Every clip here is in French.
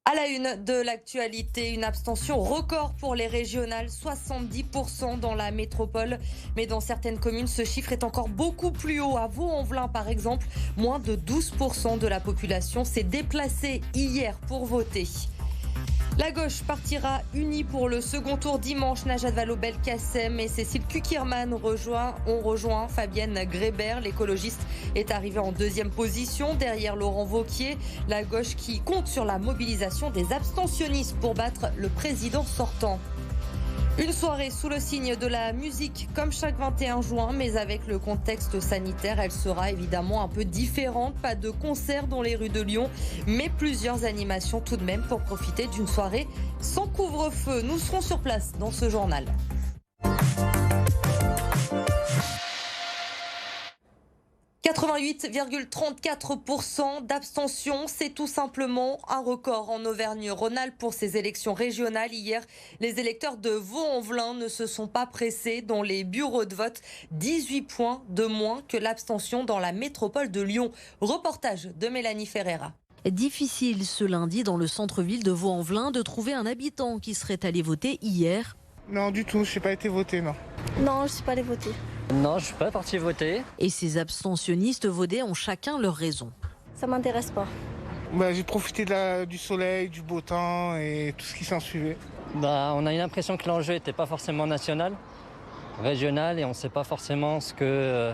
À la une de l'actualité, une abstention record pour les régionales, 70% dans la métropole. Mais dans certaines communes, ce chiffre est encore beaucoup plus haut. À Vaux-en-Velin, par exemple, moins de 12% de la population s'est déplacée hier pour voter. La gauche partira unie pour le second tour dimanche. Najat Vallaud-Belkacem et Cécile Cukierman ont rejoint Fabienne Grébert. L'écologiste est arrivée en deuxième position derrière Laurent Wauquiez. La gauche qui compte sur la mobilisation des abstentionnistes pour battre le président sortant. Une soirée sous le signe de la musique comme chaque 21 juin, mais avec le contexte sanitaire, elle sera évidemment un peu différente. Pas de concert dans les rues de Lyon, mais plusieurs animations tout de même pour profiter d'une soirée sans couvre-feu. Nous serons sur place dans ce journal. 88,34% d'abstention, c'est tout simplement un record en Auvergne-Rhône-Alpes pour ces élections régionales. Hier, les électeurs de Vaux-en-Velin ne se sont pas pressés dans les bureaux de vote. 18 points de moins que l'abstention dans la métropole de Lyon. Reportage de Mélanie Ferreira. Difficile ce lundi dans le centre-ville de Vaux-en-Velin de trouver un habitant qui serait allé voter hier. Non, du tout, je n'ai pas été voté, non. Non, je ne suis pas allée voter. Non, je ne suis pas parti voter. Et ces abstentionnistes vaudés ont chacun leur raison. Ça m'intéresse pas. J'ai profité du soleil, du beau temps et tout ce qui s'en suivait. On a eu l'impression que l'enjeu n'était pas forcément national, régional, et on ne sait pas forcément ce que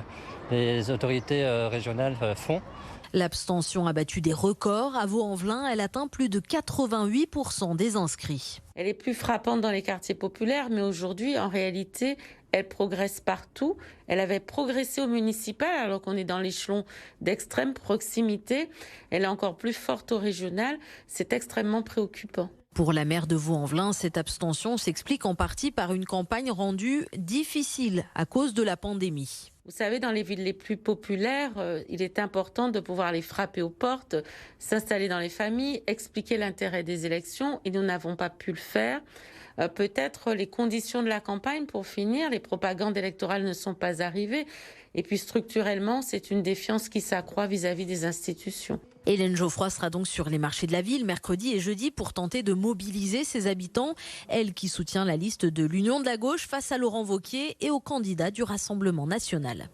les autorités régionales font. L'abstention a battu des records. À Vaux-en-Velin, elle atteint plus de 88% des inscrits. Elle est plus frappante dans les quartiers populaires, mais aujourd'hui, en réalité, elle progresse partout. Elle avait progressé au municipal, alors qu'on est dans l'échelon d'extrême proximité. Elle est encore plus forte au régional. C'est extrêmement préoccupant. Pour la maire de Vaux-en-Velin, cette abstention s'explique en partie par une campagne rendue difficile à cause de la pandémie. Vous savez, dans les villes les plus populaires, il est important de pouvoir aller frapper aux portes, s'installer dans les familles, expliquer l'intérêt des élections, et nous n'avons pas pu le faire. Peut-être les conditions de la campagne, pour finir, les propagandes électorales ne sont pas arrivées. Et puis structurellement, c'est une défiance qui s'accroît vis-à-vis des institutions. Hélène Geoffroy sera donc sur les marchés de la ville mercredi et jeudi pour tenter de mobiliser ses habitants. Elle qui soutient la liste de l'Union de la gauche face à Laurent Wauquiez et aux candidats du Rassemblement national.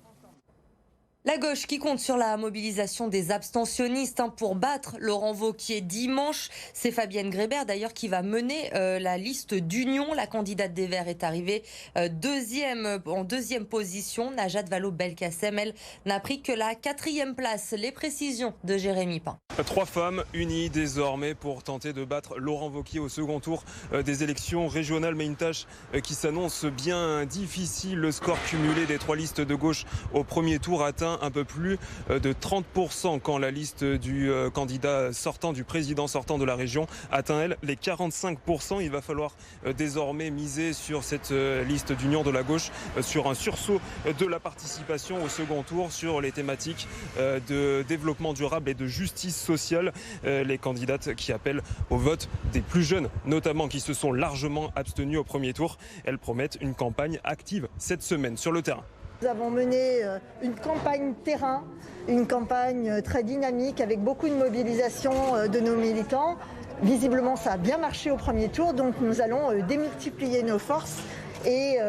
La gauche qui compte sur la mobilisation des abstentionnistes pour battre Laurent Wauquiez dimanche. C'est Fabienne Grébert d'ailleurs qui va mener la liste d'union. La candidate des Verts est arrivée en deuxième position. Najat Vallaud-Belkacem, elle, n'a pris que la 4e place. Les précisions de Jérémy Pain. 3 femmes unies désormais pour tenter de battre Laurent Wauquiez au second tour des élections régionales. Mais une tâche qui s'annonce bien difficile. Le score cumulé des 3 listes de gauche au premier tour atteint un peu plus de 30% quand la liste du candidat sortant, du président sortant de la région atteint elle les 45%. Il va falloir désormais miser sur cette liste d'union de la gauche, sur un sursaut de la participation au second tour, sur les thématiques de développement durable et de justice sociale. Les candidates qui appellent au vote des plus jeunes, notamment qui se sont largement abstenues au premier tour. Elles promettent une campagne active cette semaine sur le terrain. Nous avons mené une campagne terrain, une campagne très dynamique avec beaucoup de mobilisation de nos militants. Visiblement, ça a bien marché au premier tour, donc nous allons démultiplier nos forces et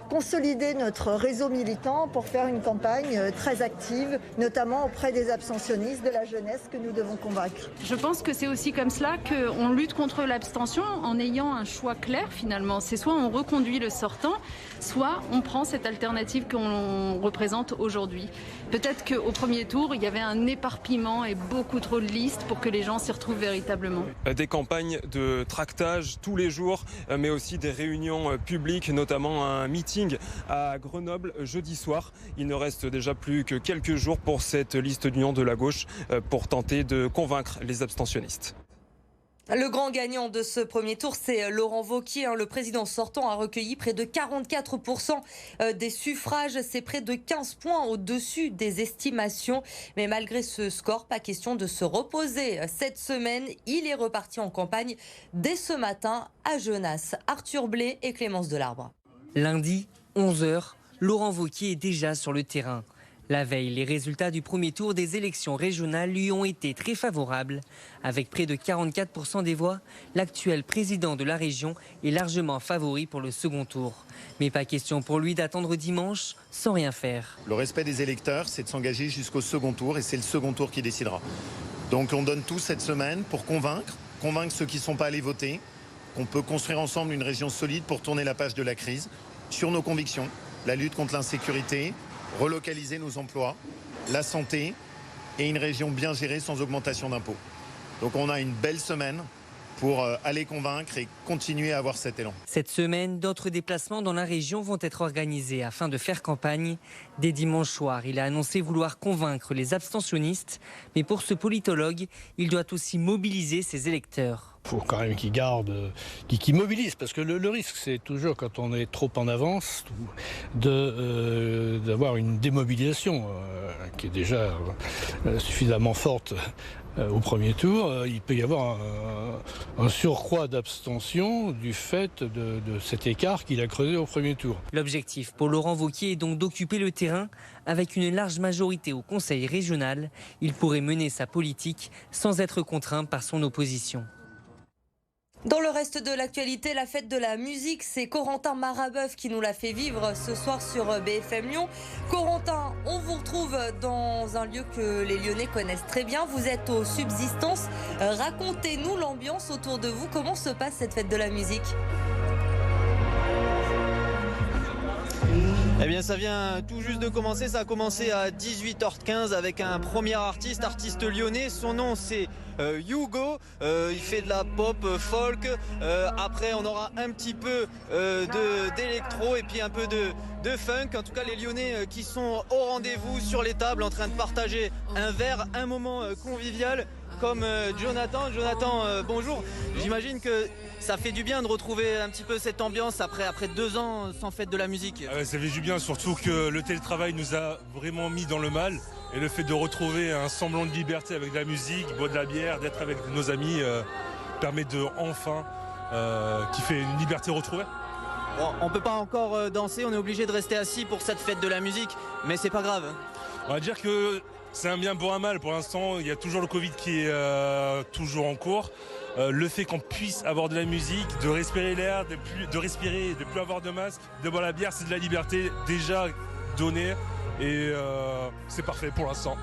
consolider notre réseau militant pour faire une campagne très active, notamment auprès des abstentionnistes, de la jeunesse que nous devons convaincre. Je pense que c'est aussi comme cela qu'on lutte contre l'abstention en ayant un choix clair finalement. C'est soit on reconduit le sortant, soit on prend cette alternative qu'on représente aujourd'hui. Peut-être qu'au premier tour, il y avait un éparpillement et beaucoup trop de listes pour que les gens s'y retrouvent véritablement. Des campagnes de tractage tous les jours, mais aussi des réunions publiques, notamment un meeting à Grenoble jeudi soir. Il ne reste déjà plus que quelques jours pour cette liste d'union de la gauche pour tenter de convaincre les abstentionnistes. Le grand gagnant de ce premier tour, c'est Laurent Wauquiez. Le président sortant a recueilli près de 44% des suffrages. C'est près de 15 points au-dessus des estimations. Mais malgré ce score, pas question de se reposer. Cette semaine, il est reparti en campagne dès ce matin à Genasse. Arthur Blé et Clémence Delarbre. Lundi, 11h, Laurent Wauquiez est déjà sur le terrain. La veille, les résultats du premier tour des élections régionales lui ont été très favorables. Avec près de 44% des voix, l'actuel président de la région est largement favori pour le second tour. Mais pas question pour lui d'attendre dimanche sans rien faire. Le respect des électeurs, c'est de s'engager jusqu'au second tour et c'est le second tour qui décidera. Donc on donne tout cette semaine pour convaincre ceux qui ne sont pas allés voter, qu'on peut construire ensemble une région solide pour tourner la page de la crise, sur nos convictions, la lutte contre l'insécurité, relocaliser nos emplois, la santé et une région bien gérée sans augmentation d'impôts. Donc on a une belle semaine pour aller convaincre et continuer à avoir cet élan. Cette semaine, d'autres déplacements dans la région vont être organisés afin de faire campagne. Dès dimanche soir, il a annoncé vouloir convaincre les abstentionnistes. Mais pour ce politologue, il doit aussi mobiliser ses électeurs. Il faut quand même qu'ils gardent, qu'ils mobilisent, parce que le risque, c'est toujours, quand on est trop en avance, d'avoir une démobilisation qui est déjà suffisamment forte au premier tour. Il peut y avoir un surcroît d'abstention du fait de cet écart qu'il a creusé au premier tour. L'objectif pour Laurent Wauquiez est donc d'occuper le terrain. Avec une large majorité au Conseil régional, il pourrait mener sa politique sans être contraint par son opposition. Dans le reste de l'actualité, la fête de la musique, c'est Corentin Marabeuf qui nous l'a fait vivre ce soir sur BFM Lyon. Corentin, on vous retrouve dans un lieu que les Lyonnais connaissent très bien. Vous êtes aux Subsistances. Racontez-nous l'ambiance autour de vous. Comment se passe cette fête de la musique ? Eh bien ça vient tout juste de commencer, ça a commencé à 18h15 avec un premier artiste lyonnais, son nom c'est Hugo, il fait de la pop folk, après on aura un petit peu d'électro et puis un peu de funk, en tout cas les Lyonnais qui sont au rendez-vous sur les tables en train de partager un verre, un moment convivial comme Jonathan, bonjour, j'imagine que ça fait du bien de retrouver un petit peu cette ambiance après 2 ans sans fête de la musique. Ça fait du bien, surtout que le télétravail nous a vraiment mis dans le mal. Et le fait de retrouver un semblant de liberté avec de la musique, boire de la bière, d'être avec nos amis, permet de enfin qui fait une liberté retrouvée. Bon, on peut pas encore danser, on est obligé de rester assis pour cette fête de la musique, mais c'est pas grave. On va dire que c'est un bien pour un mal. Pour l'instant, il y a toujours le Covid qui est toujours en cours. Le fait qu'on puisse avoir de la musique, de respirer l'air, de plus avoir de masque, de boire la bière, c'est de la liberté déjà donnée et c'est parfait pour l'instant.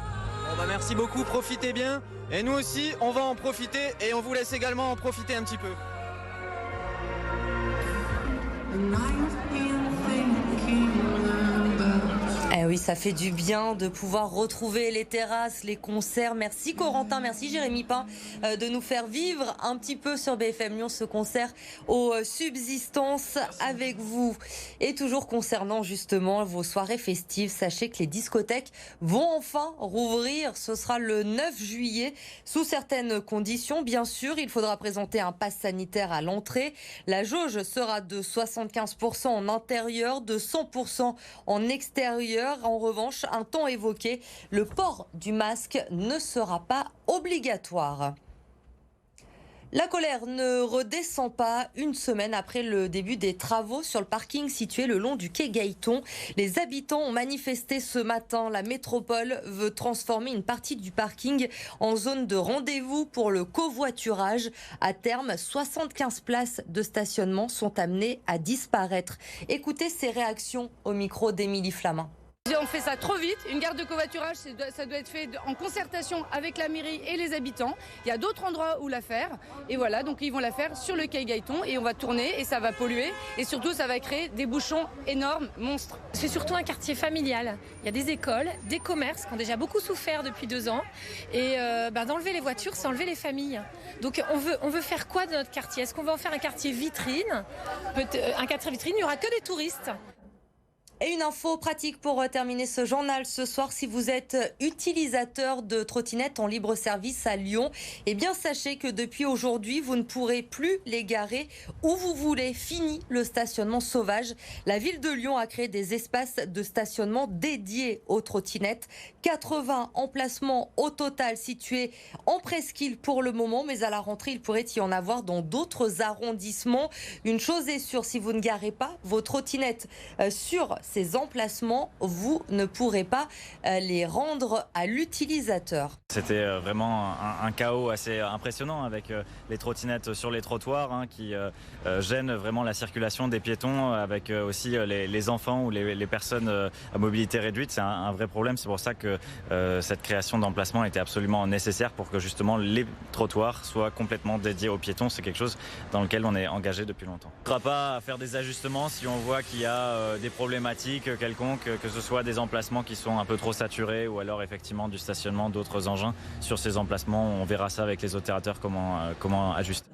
Bon bah merci beaucoup, profitez bien et nous aussi on va en profiter et on vous laisse également en profiter un petit peu. Eh oui, ça fait du bien de pouvoir retrouver les terrasses, les concerts. Merci Corentin, merci Jérémy Pain de nous faire vivre un petit peu sur BFM Lyon ce concert aux Subsistances avec vous. Et toujours concernant justement vos soirées festives, sachez que les discothèques vont enfin rouvrir. Ce sera le 9 juillet, sous certaines conditions. Bien sûr, il faudra présenter un pass sanitaire à l'entrée. La jauge sera de 75% en intérieur, de 100% en extérieur. En revanche, un temps évoqué, le port du masque ne sera pas obligatoire. La colère ne redescend pas une semaine après le début des travaux sur le parking situé le long du quai Gailleton. Les habitants ont manifesté ce matin. La métropole veut transformer une partie du parking en zone de rendez-vous pour le covoiturage. À terme, 75 places de stationnement sont amenées à disparaître. Écoutez ces réactions au micro d'Émilie Flamin. On fait ça trop vite. Une gare de covoiturage, ça doit être fait en concertation avec la mairie et les habitants. Il y a d'autres endroits où la faire. Et voilà, donc ils vont la faire sur le quai Gailleton et on va tourner et ça va polluer. Et surtout, ça va créer des bouchons énormes, monstres. C'est surtout un quartier familial. Il y a des écoles, des commerces qui ont déjà beaucoup souffert depuis 2 ans. Et d'enlever les voitures, c'est enlever les familles. Donc on veut faire quoi de notre quartier? Est-ce qu'on va en faire un quartier vitrine? Un quartier vitrine, il n'y aura que des touristes. Et une info pratique pour terminer ce journal ce soir. Si vous êtes utilisateur de trottinettes en libre service à Lyon, eh bien sachez que depuis aujourd'hui, vous ne pourrez plus les garer où vous voulez. Fini le stationnement sauvage. La ville de Lyon a créé des espaces de stationnement dédiés aux trottinettes. 80 emplacements au total situés en presqu'île pour le moment, mais à la rentrée, il pourrait y en avoir dans d'autres arrondissements. Une chose est sûre, si vous ne garez pas vos trottinettes sur ces emplacements, vous ne pourrez pas les rendre à l'utilisateur. C'était vraiment un chaos assez impressionnant avec les trottinettes sur les trottoirs qui gênent vraiment la circulation des piétons, avec aussi les enfants ou les personnes à mobilité réduite. C'est un vrai problème. C'est pour ça que cette création d'emplacement était absolument nécessaire pour que justement les trottoirs soient complètement dédiés aux piétons. C'est quelque chose dans lequel on est engagé depuis longtemps. On ne pourra pas faire des ajustements si on voit qu'il y a des problématiques quelconques, que ce soit des emplacements qui sont un peu trop saturés ou alors effectivement du stationnement d'autres engins sur ces emplacements. On verra ça avec les opérateurs comment ajuster.